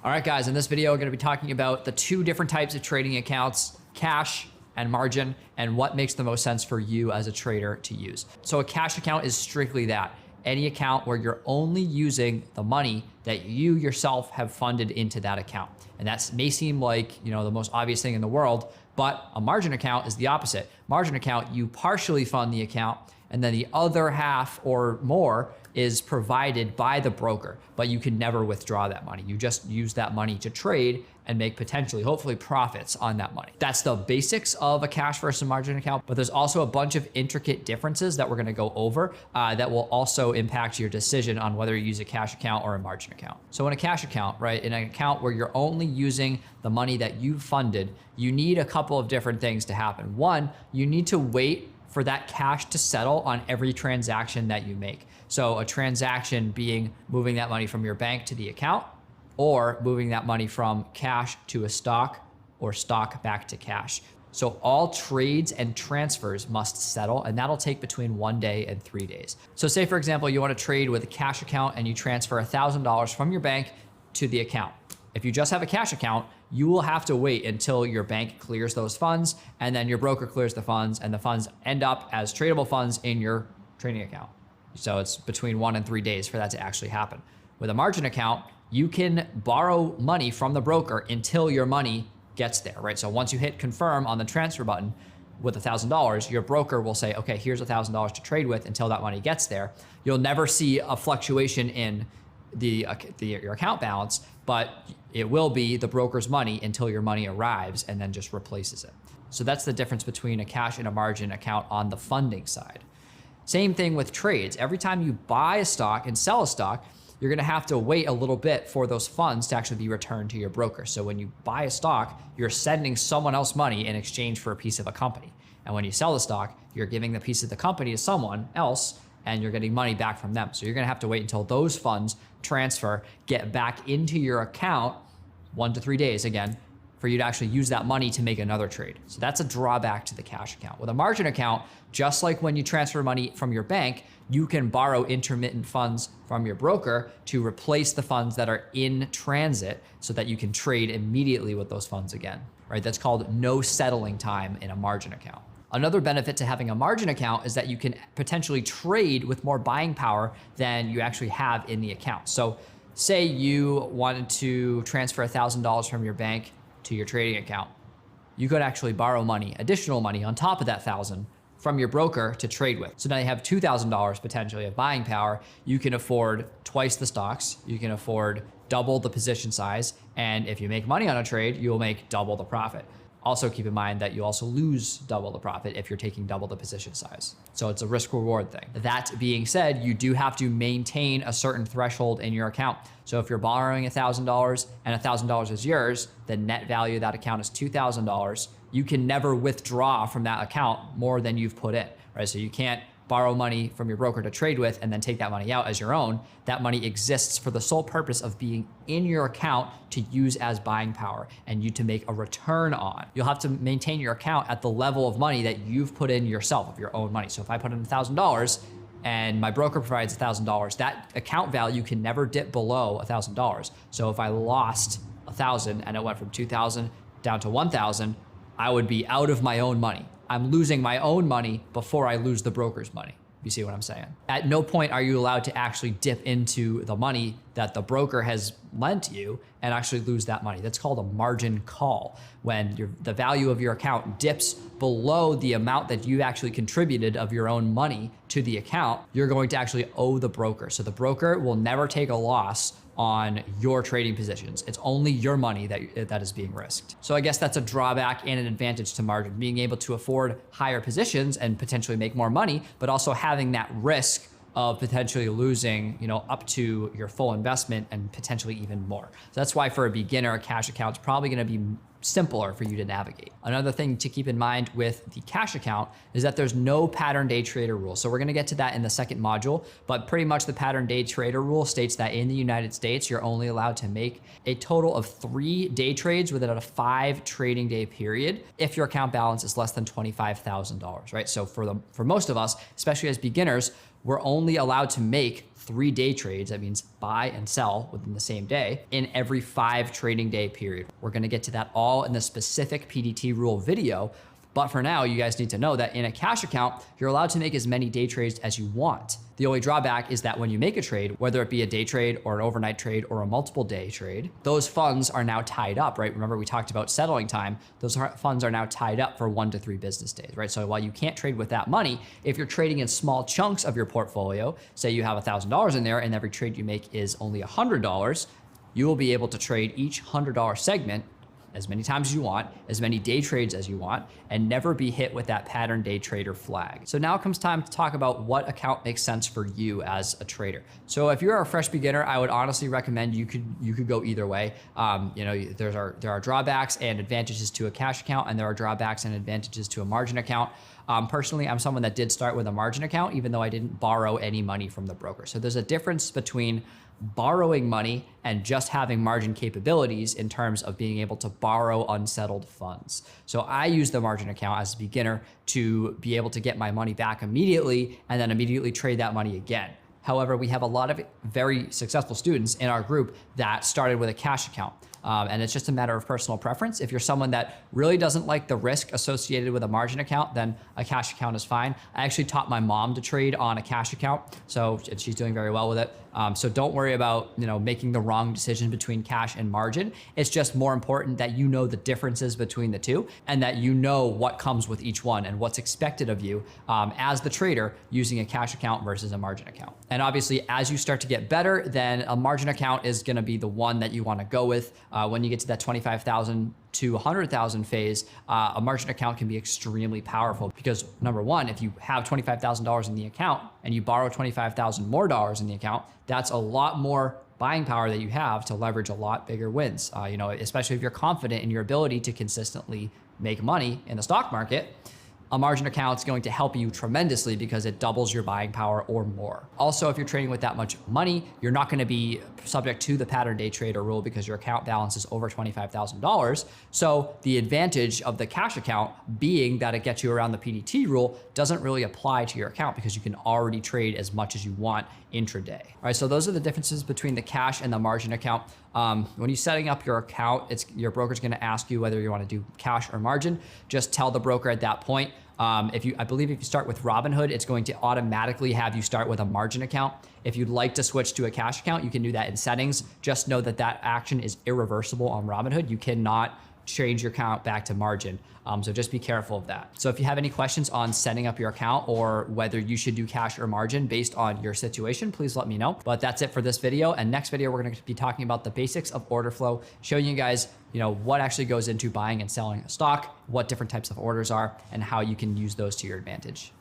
All right, guys, in this video, we're going to be talking about the two different types of trading accounts, cash and margin, and what makes the most sense for you as a trader to use. So a cash account is strictly that. Any account where you're only using the money that you yourself have funded into that account. And that may seem like, the most obvious thing in the world, but a margin account is the opposite. Margin account, you partially fund the account, and then the other half or more is provided by the broker, but you can never withdraw that money. You just use that money to trade and make potentially, hopefully, profits on that money. That's the basics of a cash versus margin account, but there's also a bunch of intricate differences that we're gonna go over that will also impact your decision on whether you use a cash account or a margin account. So in a cash account, right, in an account where you're only using the money that you funded, you need a couple of different things to happen. One, you need to wait for that cash to settle on every transaction that you make. So a transaction being moving that money from your bank to the account, or moving that money from cash to a stock or stock back to cash. So all trades and transfers must settle, and that'll take between 1 day and 3 days. So say, for example, you want to trade with a cash account and you transfer $1,000 from your bank to the account. If you just have a cash account, you will have to wait until your bank clears those funds, and then your broker clears the funds, and the funds end up as tradable funds in your trading account. So it's between 1 and 3 days for that to actually happen. With a margin account, you can borrow money from the broker until your money gets there, right? So once you hit confirm on the transfer button with $1,000, your broker will say, okay, here's $1,000 to trade with until that money gets there. You'll never see a fluctuation in your account balance, but it will be the broker's money until your money arrives and then just replaces it. So that's the difference between a cash and a margin account on the funding side. Same thing with trades. Every time you buy a stock and sell a stock, you're gonna have to wait a little bit for those funds to actually be returned to your broker. So when you buy a stock, you're sending someone else money in exchange for a piece of a company. And when you sell the stock, you're giving the piece of the company to someone else and you're getting money back from them. So you're gonna have to wait until those funds transfer, get back into your account, 1 to 3 days again, for you to actually use that money to make another trade. So that's a drawback to the cash account. With a margin account, just like when you transfer money from your bank, you can borrow intermittent funds from your broker to replace the funds that are in transit so that you can trade immediately with those funds again, right? That's called no settling time in a margin account. Another benefit to having a margin account is that you can potentially trade with more buying power than you actually have in the account. So say you wanted to transfer $1,000 from your bank to your trading account. You could actually borrow money, additional money on top of that 1,000 from your broker to trade with. So now you have $2,000 potentially of buying power. You can afford twice the stocks. You can afford double the position size. And if you make money on a trade, you will make double the profit. Also keep in mind that you also lose double the profit if you're taking double the position size. So it's a risk reward thing. That being said, you do have to maintain a certain threshold in your account. So if you're borrowing $1,000 and $1,000 is yours, the net value of that account is $2,000. You can never withdraw from that account more than you've put in, right? So you can't borrow money from your broker to trade with and then take that money out as your own. That money exists for the sole purpose of being in your account to use as buying power and you to make a return on. You'll have to maintain your account at the level of money that you've put in yourself, of your own money. So if I put in $1,000 and my broker provides $1,000, that account value can never dip below $1,000. So if I lost 1,000 and it went from 2,000 down to 1,000, I would be out of my own money. I'm losing my own money before I lose the broker's money. You see what I'm saying? At no point are you allowed to actually dip into the money that the broker has lent you and actually lose that money. That's called a margin call. When the value of your account dips below the amount that you actually contributed of your own money to the account, you're going to actually owe the broker. So the broker will never take a loss on your trading positions. It's only your money that is being risked. So I guess that's a drawback and an advantage to margin, being able to afford higher positions and potentially make more money, but also having that risk of potentially losing, up to your full investment and potentially even more. So that's why for a beginner, a cash account is probably gonna be simpler for you to navigate. Another thing to keep in mind with the cash account is that there's no pattern day trader rule. So we're gonna get to that in the second module, but pretty much the pattern day trader rule states that in the United States, you're only allowed to make a total of 3 day trades within a 5 trading day period if your account balance is less than $25,000, right? So for most of us, especially as beginners, we're only allowed to make 3 day trades, that means buy and sell within the same day, in every 5 trading day period. We're gonna get to that all in the specific PDT rule video. But for now, you guys need to know that in a cash account, you're allowed to make as many day trades as you want. The only drawback is that when you make a trade, whether it be a day trade or an overnight trade or a multiple day trade, those funds are now tied up, right? Remember we talked about settling time. Those funds are now tied up for 1 to 3 business days, right? So while you can't trade with that money, if you're trading in small chunks of your portfolio, say you have $1,000 in there and every trade you make is only $100, you will be able to trade each $100 segment as many times as you want, as many day trades as you want, and never be hit with that pattern day trader flag. So now comes time to talk about what account makes sense for you as a trader. So if you're a fresh beginner, I would honestly recommend you could go either way. There are drawbacks and advantages to a cash account, and there are drawbacks and advantages to a margin account. Personally, I'm someone that did start with a margin account, even though I didn't borrow any money from the broker. So there's a difference between borrowing money and just having margin capabilities in terms of being able to borrow unsettled funds. So I use the margin account as a beginner to be able to get my money back immediately and then immediately trade that money again. However, we have a lot of very successful students in our group that started with a cash account. And it's just a matter of personal preference. If you're someone that really doesn't like the risk associated with a margin account, then a cash account is fine. I actually taught my mom to trade on a cash account, so she's doing very well with it. So don't worry about making the wrong decision between cash and margin. It's just more important that you know the differences between the two and that you know what comes with each one and what's expected of you as the trader using a cash account versus a margin account. And obviously, as you start to get better, then a margin account is going to be the one that you want to go with. When you get to that 25,000 to 100,000 phase, a margin account can be extremely powerful because number one, if you have $25,000 in the account and you borrow $25,000 more dollars in the account, that's a lot more buying power that you have to leverage a lot bigger wins. Especially if you're confident in your ability to consistently make money in the stock market. A margin account is going to help you tremendously because it doubles your buying power or more. Also, if you're trading with that much money, you're not going to be subject to the pattern day trader rule because your account balance is over $25,000. So the advantage of the cash account being that it gets you around the PDT rule doesn't really apply to your account because you can already trade as much as you want intraday. All right, so those are the differences between the cash and the margin account. When you're setting up your account, your broker's going to ask you whether you want to do cash or margin. Just tell the broker at that point. I believe if you start with Robinhood, it's going to automatically have you start with a margin account. If you'd like to switch to a cash account, you can do that in settings. Just know that that action is irreversible on Robinhood. You cannot change your account back to margin. So just be careful of that. So if you have any questions on setting up your account or whether you should do cash or margin based on your situation, please let me know. But that's it for this video. And next video, we're going to be talking about the basics of order flow, showing you guys, what actually goes into buying and selling a stock, what different types of orders are, and how you can use those to your advantage.